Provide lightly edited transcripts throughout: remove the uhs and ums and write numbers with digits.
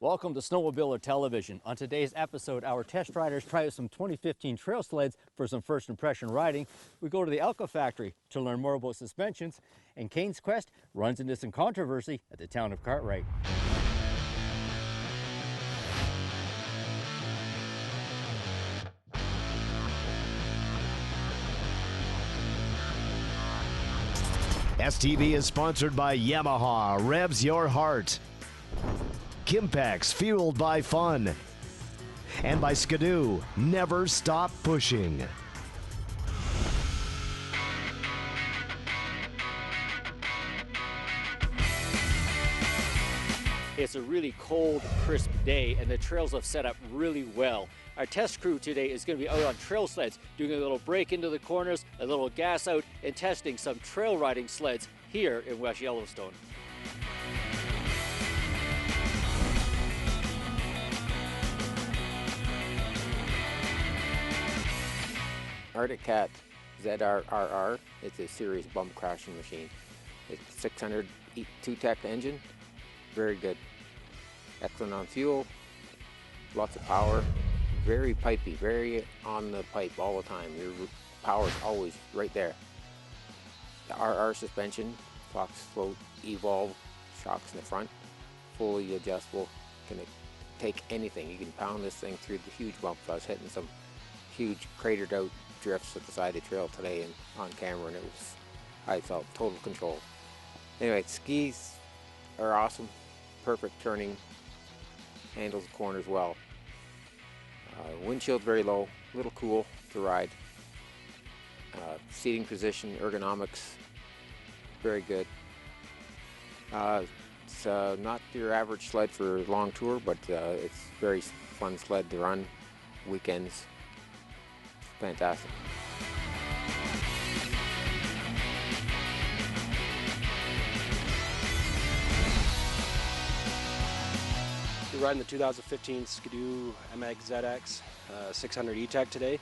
Welcome to Snowmobiler Television. On today's episode, our test riders try out some 2015 trail sleds for some first impression riding. We go to the Elka factory to learn more about suspensions, and Cane's Quest runs into some controversy at the town of Cartwright. STV is sponsored by Yamaha, revs your heart. Kimpex, fueled by fun. And by Skidoo, never stop pushing. It's a really cold, crisp day, and the trails have set up really well. Our test crew today is going to be out on trail sleds, doing a little break into the corners, a little gas out, and testing some trail riding sleds here in West Yellowstone. Arctic Cat ZRRR. It's a serious bump crashing machine. It's 600 2-tech engine, very good. Excellent on fuel, lots of power, very pipey, very on the pipe all the time. Your power's always right there. The RR suspension, Fox Float Evolve shocks in the front, fully adjustable, can take anything. You can pound this thing through the huge bumps. I was hitting some huge cratered out drifts at the side of the trail today and on camera, and I felt total control. Anyway, skis are awesome, perfect turning, handles the corners well. Windshield very low, a little cool to ride. Seating position, ergonomics, very good. It's not your average sled for long tour, but it's very fun sled to run weekends. Fantastic. We're riding the 2015 Skidoo MX ZX 600 E-Tech today.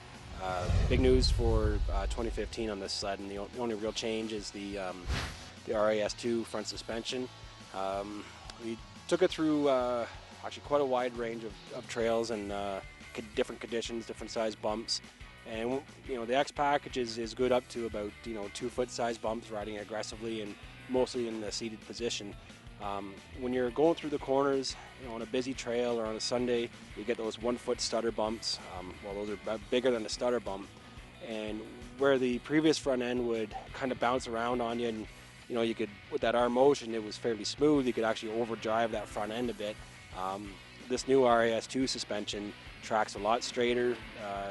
Big news for 2015 on this sled, and the only real change is the RAS2 front suspension. We took it through actually quite a wide range of trails and different conditions, different size bumps. And the X package is good up to about 2-foot size bumps, riding aggressively and mostly in the seated position. When you're going through the corners, on a busy trail or on a Sunday, you get those 1-foot stutter bumps. Well, those are bigger than the stutter bump, and where the previous front end would kind of bounce around on you, and you could, with that R motion, it was fairly smooth. You could actually overdrive that front end a bit. This new RAS2 suspension tracks a lot straighter.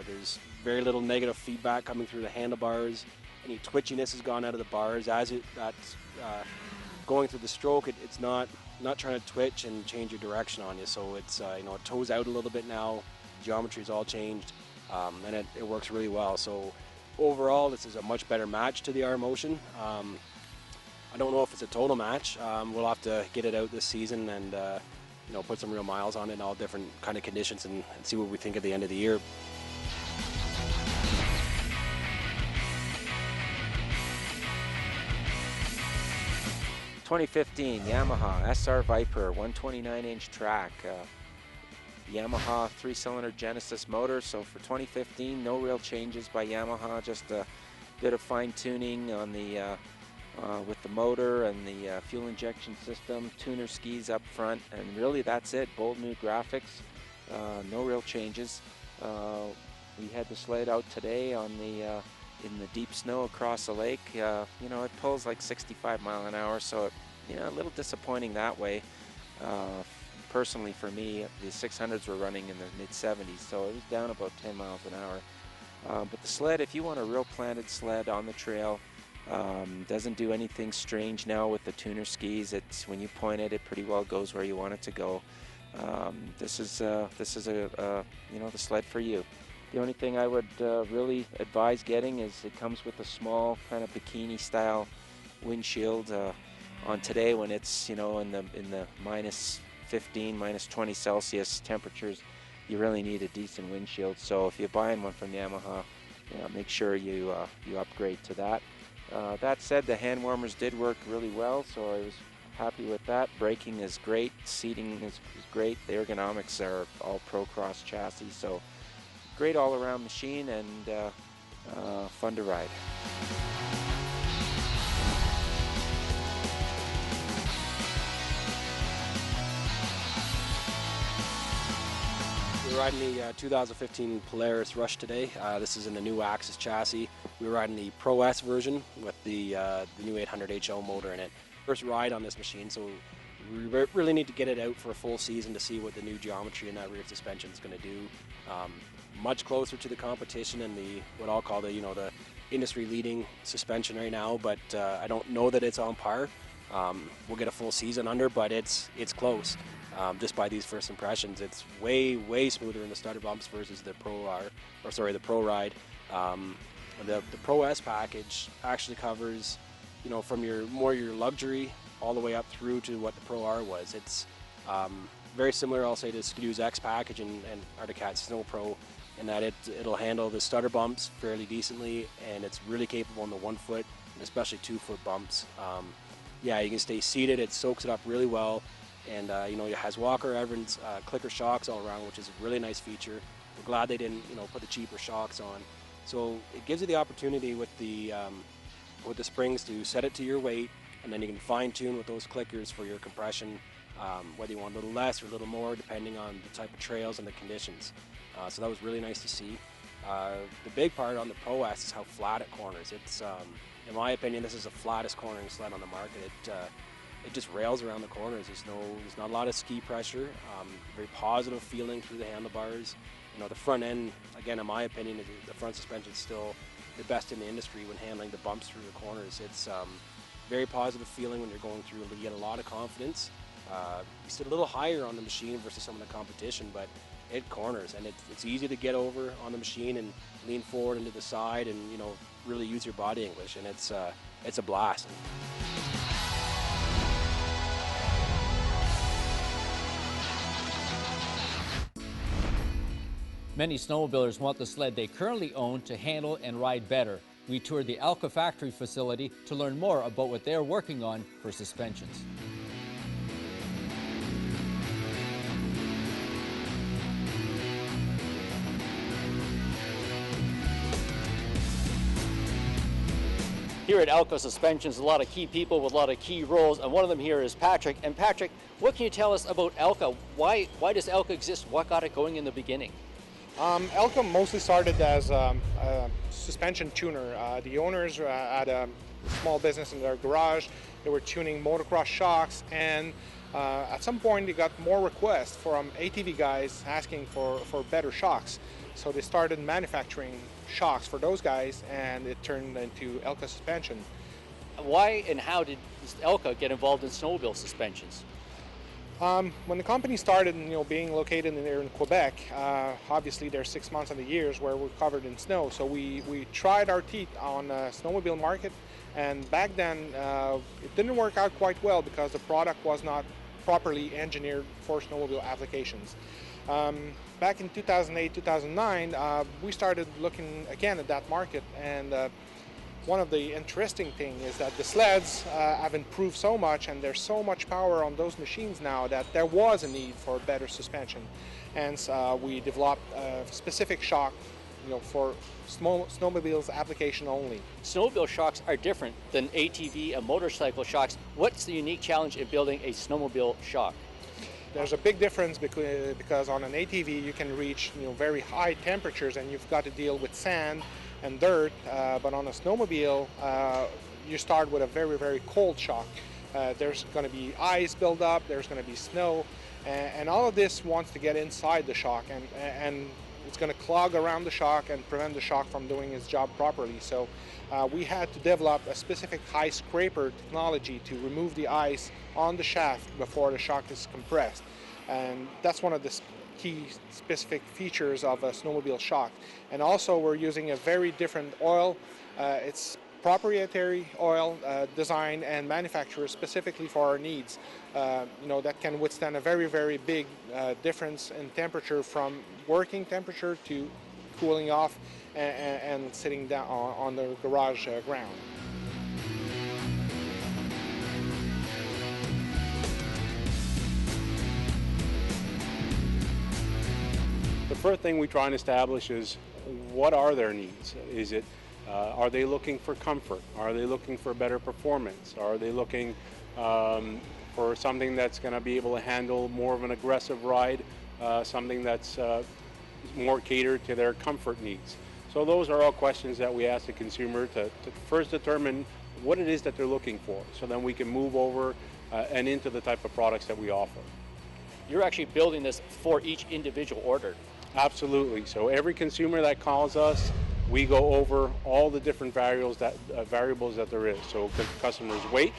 There's very little negative feedback coming through the handlebars. Any twitchiness has gone out of the bars. As that's going through the stroke, it's not trying to twitch and change your direction on you. So it's it toes out a little bit now. Geometry's all changed, and it works really well. So overall, this is a much better match to the R Motion. I don't know if it's a total match. We'll have to get it out this season and put some real miles on it in all different kind of conditions and see what we think at the end of the year. '15 Yamaha SR Viper 129-inch track. Yamaha 3-cylinder Genesis motor. So for 2015, no real changes by Yamaha, just a bit of fine-tuning on the with the motor and the fuel injection system, tuner skis up front, and really that's it. Bold new graphics, no real changes. We had the sled out today on the in the deep snow across the lake. It pulls like 65 miles an hour, so a little disappointing that way. Personally for me, the 600s were running in the mid-70s, so it was down about 10 miles an hour. But the sled, if you want a real planted sled on the trail, doesn't do anything strange now with the tuner skis. It's when you point it, it pretty well goes where you want it to go. This is the sled for you. The only thing I would really advise getting is it comes with a small kind of bikini style windshield. On today when it's in the minus 15, minus 20 Celsius temperatures, you really need a decent windshield. So if you're buying one from Yamaha, make sure you upgrade to that. That said, the hand warmers did work really well, so I was happy with that. Braking is great, seating is great. The ergonomics are all Procross chassis, so great all-around machine and fun to ride. We're riding the 2015 Polaris Rush today. This is in the new Axis chassis. We're riding the Pro S version with the new 800 HL motor in it. First ride on this machine, so we really need to get it out for a full season to see what the new geometry in that rear suspension is going to do. Much closer to the competition and the what I'll call the the industry leading suspension right now, but I don't know that it's on par. We'll get a full season under, but it's close. Just by these first impressions, it's way smoother in the stutter bumps versus the the Pro Ride. The Pro S package actually covers, from your luxury all the way up through to what the Pro R was. It's very similar, I'll say, to Ski-Doo's X package and Arctic Cat Snow Pro, in that it'll handle the stutter bumps fairly decently, and it's really capable in the 1 foot and especially 2 foot bumps. Yeah, you can stay seated. It soaks it up really well. And it has Walker Evans clicker shocks all around, which is a really nice feature. We're glad they didn't put the cheaper shocks on. So it gives you the opportunity with the springs to set it to your weight, and then you can fine tune with those clickers for your compression, whether you want a little less or a little more depending on the type of trails and the conditions. So that was really nice to see. The big part on the Pro S is how flat it corners. It's in my opinion, this is the flattest cornering sled on the market. It just rails around the corners. There's not a lot of ski pressure. Very positive feeling through the handlebars. The front end, again, in my opinion, the front suspension is still the best in the industry when handling the bumps through the corners. It's very positive feeling when you're going through. You get a lot of confidence. You sit a little higher on the machine versus some of the competition, but it corners, and it's easy to get over on the machine and lean forward and to the side, and really use your body English, and it's a blast. Many snowmobilers want the sled they currently own to handle and ride better. We toured the Alka factory facility to learn more about what they're working on for suspensions. Here at Alka Suspensions, a lot of key people with a lot of key roles, and one of them here is Patrick. And Patrick, what can you tell us about Alka? Why does Alka exist? What got it going in the beginning? Alka mostly started as a suspension tuner. The owners had a small business in their garage. They were tuning motocross shocks, and at some point they got more requests from ATV guys asking for better shocks. So they started manufacturing shocks for those guys, and it turned into Alka Suspension. Why and how did Alka get involved in snowmobile suspensions? When the company started, being located there in Quebec, obviously there's 6 months of the years where we're covered in snow. So we tried our teeth on the snowmobile market, and back then it didn't work out quite well because the product was not properly engineered for snowmobile applications. Back in 2008, 2009, we started looking again at that market, and one of the interesting things is that the sleds have improved so much, and there's so much power on those machines now that there was a need for better suspension. Hence, we developed a specific shock, for snowmobiles application only. Snowmobile shocks are different than ATV and motorcycle shocks. What's the unique challenge in building a snowmobile shock? There's a big difference because on an ATV you can reach very high temperatures, and you've got to deal with sand and dirt, but on a snowmobile you start with a very cold shock. There's going to be ice build up, there's going to be snow, and all of this wants to get inside the shock, and it's going to clog around the shock and prevent the shock from doing its job properly. So we had to develop a specific high scraper technology to remove the ice on the shaft before the shock is compressed, and that's one of the key specific features of a snowmobile shock. And also we're using a very different oil. It's proprietary oil designed and manufactured specifically for our needs. That can withstand a very big difference in temperature from working temperature to cooling off and sitting down on the garage ground. first thing we try and establish is what are their needs. Is it are they looking for comfort? Are they looking for better performance? Are they looking for something that's going to be able to handle more of an aggressive ride, something that's more catered to their comfort needs? So those are all questions that we ask the consumer to first determine what it is that they're looking for, so then we can move over and into the type of products that we offer. You're actually building this for each individual order. Absolutely. So every consumer that calls us, we go over all the different variables that there is. So the customer's weight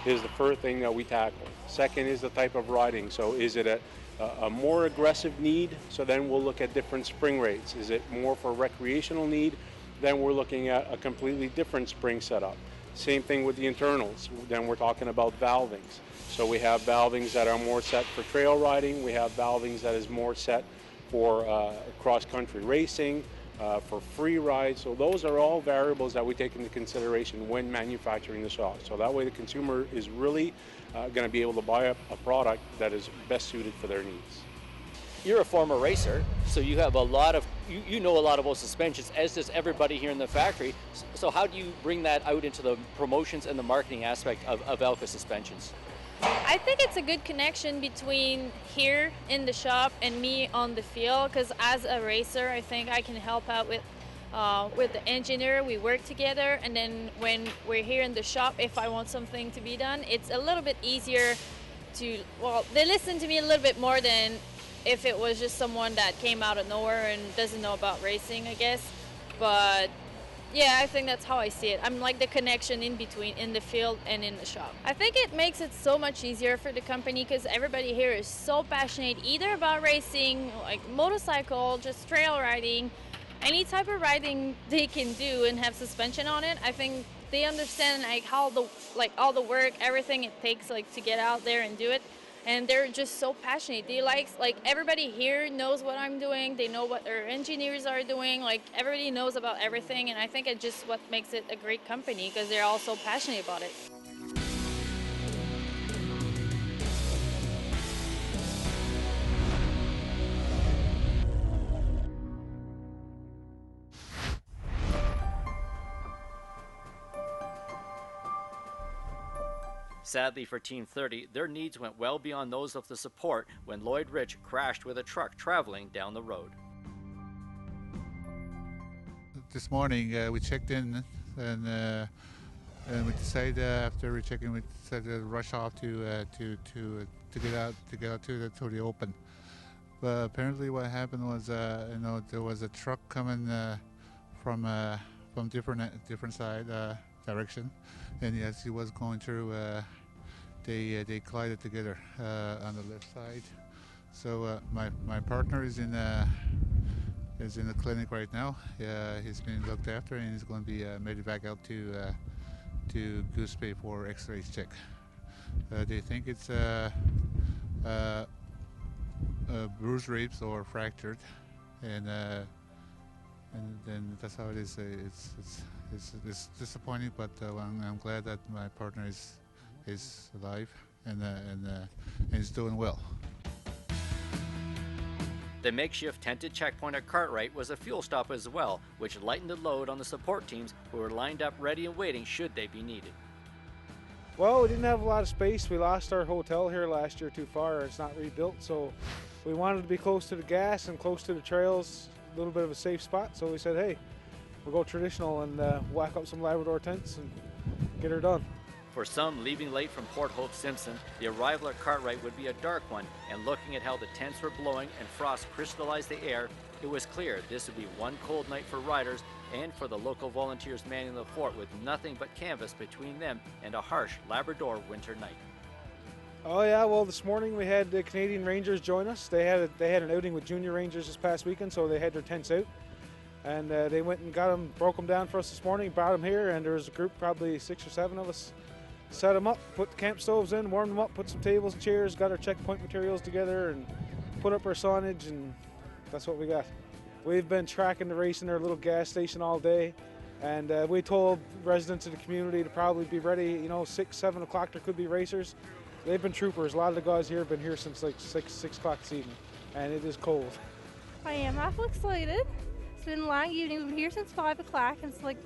is the first thing that we tackle. Second is the type of riding. So is it a more aggressive need? So then we'll look at different spring rates. Is it more for recreational need? Then we're looking at a completely different spring setup. Same thing with the internals. Then we're talking about valvings. So we have valvings that are more set for trail riding. We have valvings that is more set for cross-country racing, for free rides. So those are all variables that we take into consideration when manufacturing the shock. So that way the consumer is really going to be able to buy a product that is best suited for their needs. You're a former racer, so you have a lot of, you know a lot about suspensions, as does everybody here in the factory. So how do you bring that out into the promotions and the marketing aspect of Elka suspensions? I think it's a good connection between here in the shop and me on the field, because as a racer, I think I can help out with the engineer. We work together, and then when we're here in the shop, if I want something to be done, it's a little bit easier to, well, they listen to me a little bit more than if it was just someone that came out of nowhere and doesn't know about racing, I guess. But yeah, I think that's how I see it. I'm like the connection in between, in the field and in the shop. I think it makes it so much easier for the company because everybody here is so passionate either about racing, like motorcycle, just trail riding, any type of riding they can do and have suspension on it. I think they understand like how all the work, everything it takes like to get out there and do it. And they're just so passionate. They like everybody here knows what I'm doing. They know what their engineers are doing. Like everybody knows about everything, and I think it's just what makes it a great company because they're all so passionate about it. Sadly for Team 30, their needs went well beyond those of the support when Lloyd Rich crashed with a truck traveling down the road. This morning we checked in and we decided after we checked in, we decided to rush off to get out to the open. But apparently what happened was there was a truck coming from different side direction, and as he was going through, they collided together on the left side. So my partner is in the clinic right now. He's being looked after, and he's going to be made back out to Goose Bay for X-rays check. They think it's bruised ribs or fractured, and then that's how it is. It's disappointing, but I'm glad that my partner is alive and is doing well. The makeshift tented checkpoint at Cartwright was a fuel stop as well, which lightened the load on the support teams who were lined up ready and waiting should they be needed. Well, we didn't have a lot of space. We lost our hotel here last year too far. It's not rebuilt, so we wanted to be close to the gas and close to the trails, a little bit of a safe spot. So we said, hey, we'll go traditional and whack up some Labrador tents and get her done. For some leaving late from Port Hope Simpson, the arrival at Cartwright would be a dark one, and looking at how the tents were blowing and frost crystallized the air, it was clear this would be one cold night for riders and for the local volunteers manning the fort with nothing but canvas between them and a harsh Labrador winter night. Oh yeah, well this morning we had the Canadian Rangers join us. They had an outing with Junior Rangers this past weekend, so they had their tents out. And they went and got them, broke them down for us this morning, brought them here, and there was a group, probably 6 or 7 of us, set them up, put the camp stoves in, warmed them up, put some tables and chairs, got our checkpoint materials together, and put up our signage, and that's what we got. We've been tracking the race in our little gas station all day, and we told residents of the community to probably be ready, 6, 7 o'clock, there could be racers. They've been troopers. A lot of the guys here have been here since like 6 o'clock this evening, and it is cold. I am awful excited. It's been a long evening. We've been here since 5 o'clock. It's like,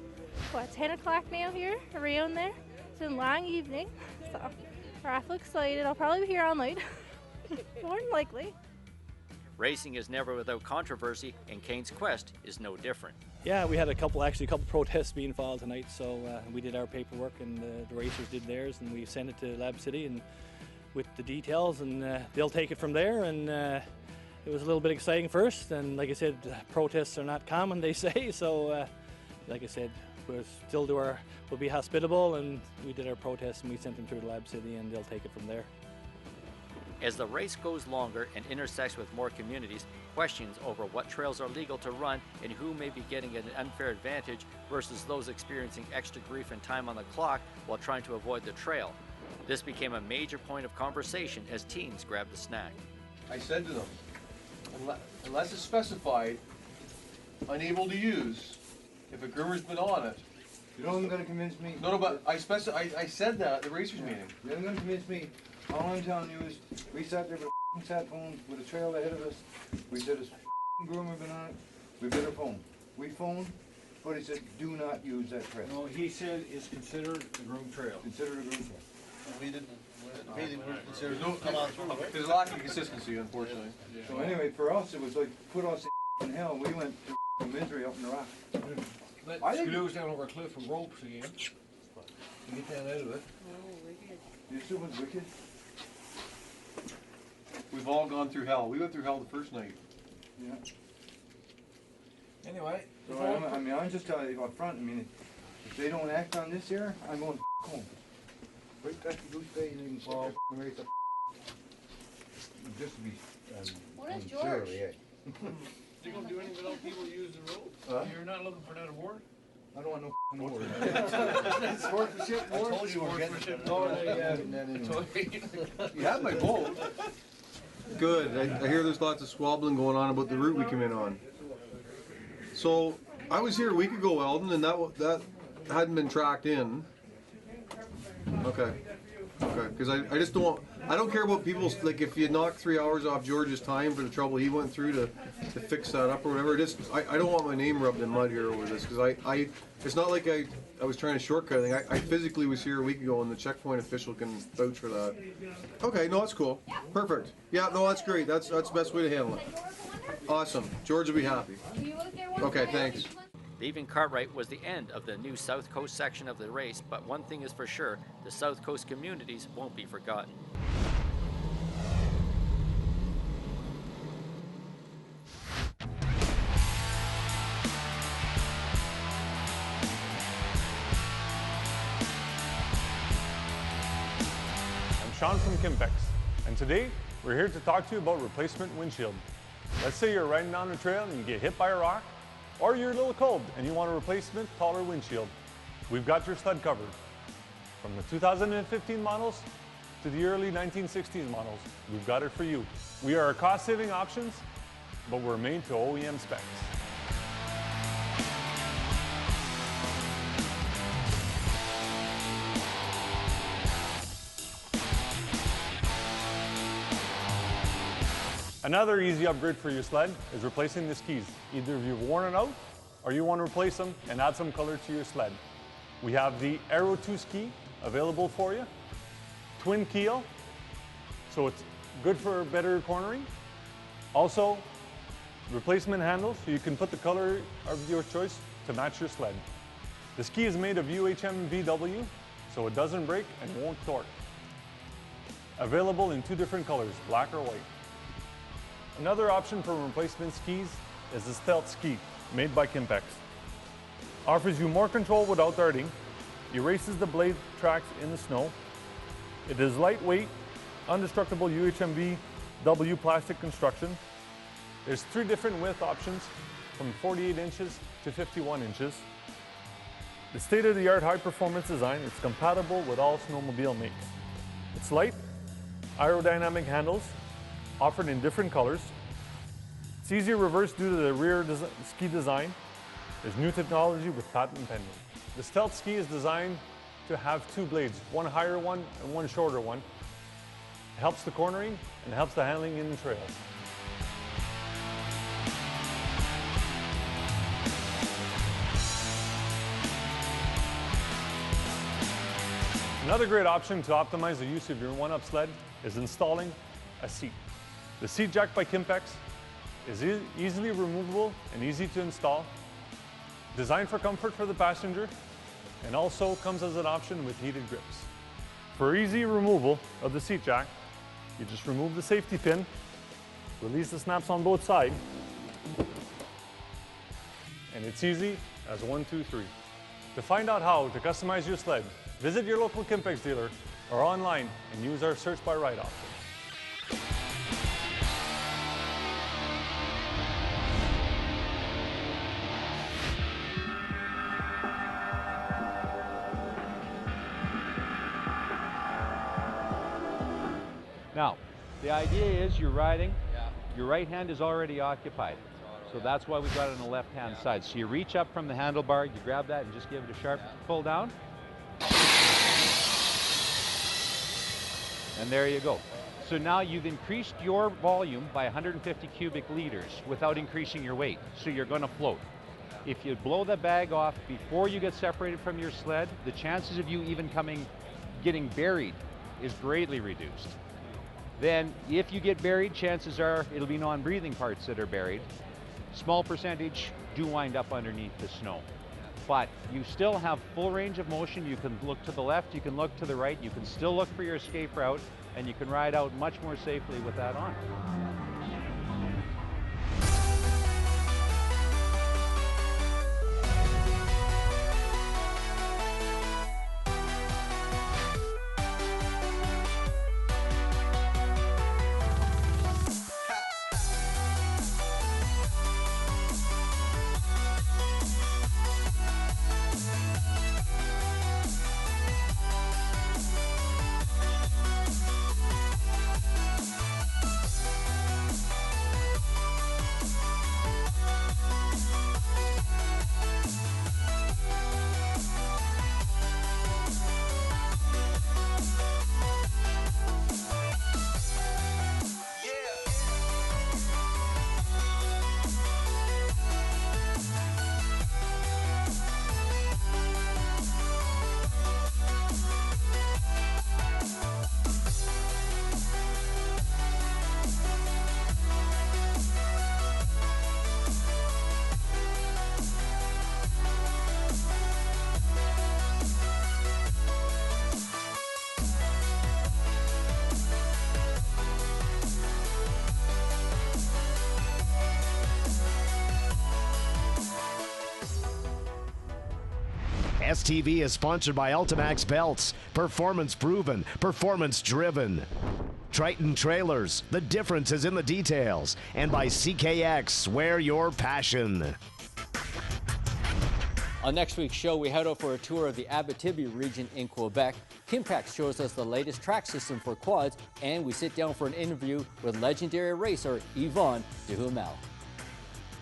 what, 10 o'clock now here, around there. It's been a long evening, so we're awful excited. I'll probably be here all night, more than likely. Racing is never without controversy, and Kane's Quest is no different. Yeah, we had a couple protests being filed tonight, so we did our paperwork and the racers did theirs, and we sent it to Lab City and with the details, and they'll take it from there. And it was a little bit exciting first, and like I said, protests are not common, they say, so like I said, we'll be hospitable, and we did our protests and we sent them to Lab City, and they'll take it from there. As the race goes longer and intersects with more communities, questions over what trails are legal to run and who may be getting an unfair advantage versus those experiencing extra grief and time on the clock while trying to avoid the trail. This became a major point of conversation as teens grabbed the snack. I said to them, unless it's specified, unable to use, if a groomer's been on it. You know I'm going to convince me? No, but I said that at the racers meeting. You're going to convince me. All I'm telling you is, we sat there with a sat phone with a trail ahead of us. We said, has groomer been on it? We better phone. We phoned, but he said, do not use that trail. No, he said it's considered a groomed trail. Considered a groomed trail. We didn't consider There's a lack of consistency, unfortunately. So anyway, for us, it was like, put us in hell. We went to misery up in the rock. Let screws down over a cliff with ropes again. To get down out of it. You still was wicked? We've all gone through hell. We went through hell the first night. Yeah. Anyway. So I'm just telling you up front, if they don't act on this here, I'm going home. Right back to Goose Bay and you can fall right up. Just to be What is George? You gonna do anything without people use the road? Huh? You're not looking for that award? I don't want no award. Sportsmanship award? I told you we're getting You have my vote. Good. I hear there's lots of squabbling going on about the route we come in on. So I was here a week ago, Eldon, and that hadn't been tracked in. Okay. Okay. Because I just I don't care about people's, like, if you knock 3 hours off George's time for the trouble he went through to fix that up or whatever. I don't want my name rubbed in mud here over this, because it's not like I was trying to shortcut anything. I physically was here a week ago, and the checkpoint official can vouch for that. Okay, no, that's cool. Perfect. Yeah, no, that's great. That's the best way to handle it. Awesome. George will be happy. Okay, thanks. Leaving Cartwright was the end of the new South Coast section of the race, but one thing is for sure, the South Coast communities won't be forgotten. I'm Sean from Kimpex, and today we're here to talk to you about replacement windshield. Let's say you're riding down the trail and you get hit by a rock, or you're a little cold and you want a replacement taller windshield. We've got your sled covered. From the 2015 models to the early 1960s models, we've got it for you. We are cost-saving options, but we're made to OEM specs. Another easy upgrade for your sled is replacing the skis. Either you've worn it out or you want to replace them and add some color to your sled. We have the Aero 2 ski available for you. Twin keel, so it's good for better cornering. Also, replacement handles, so you can put the color of your choice to match your sled. The ski is made of UHM VW, so it doesn't break and won't torque. Available in 2 different colors, black or white. Another option for replacement skis is the Stealth ski, made by Kimpex. Offers you more control without darting, erases the blade tracks in the snow. It is lightweight, indestructible UHM VW plastic construction. There's 3 different width options, from 48 inches to 51 inches. The state-of-the-art high-performance design is compatible with all snowmobile makes. It's light, aerodynamic handles, offered in different colors. It's easier reverse due to the rear ski design. There's new technology with patent pending. The Stealth ski is designed to have 2 blades, one higher one and one shorter one. It helps the cornering and helps the handling in the trails. Another great option to optimize the use of your one-up sled is installing a seat. The Seat Jack by Kimpex is easily removable and easy to install, designed for comfort for the passenger, and also comes as an option with heated grips. For easy removal of the seat jack, you just remove the safety pin, release the snaps on both sides, and it's easy as 1, 2, 3. To find out how to customize your sled, visit your local Kimpex dealer or online and use our search by ride option. Now, the idea is you're riding, your right hand is already occupied. So that's why we got it on the left-hand side. So you reach up from the handlebar, you grab that and just give it a sharp pull down. And there you go. So now you've increased your volume by 150 cubic liters without increasing your weight. So you're going to float. If you blow the bag off before you get separated from your sled, the chances of you even getting buried is greatly reduced. Then if you get buried, chances are it'll be non-breathing parts that are buried. Small percentage do wind up underneath the snow. But you still have full range of motion. You can look to the left, you can look to the right, you can still look for your escape route, and you can ride out much more safely with that on. STV is sponsored by Ultimax Belts. Performance proven, performance driven. Triton Trailers, the difference is in the details. And by CKX, wear your passion. On next week's show, we head out for a tour of the Abitibi region in Quebec. Kimpex shows us the latest track system for quads, and we sit down for an interview with legendary racer Yvonne Duhamel.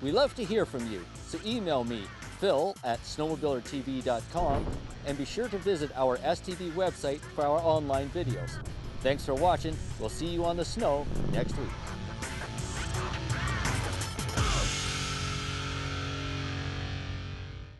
We love to hear from you, so email me, phil@snowmobilertv.com, and be sure to visit our STV website for our online videos. Thanks for watching. We'll see you on the snow next week.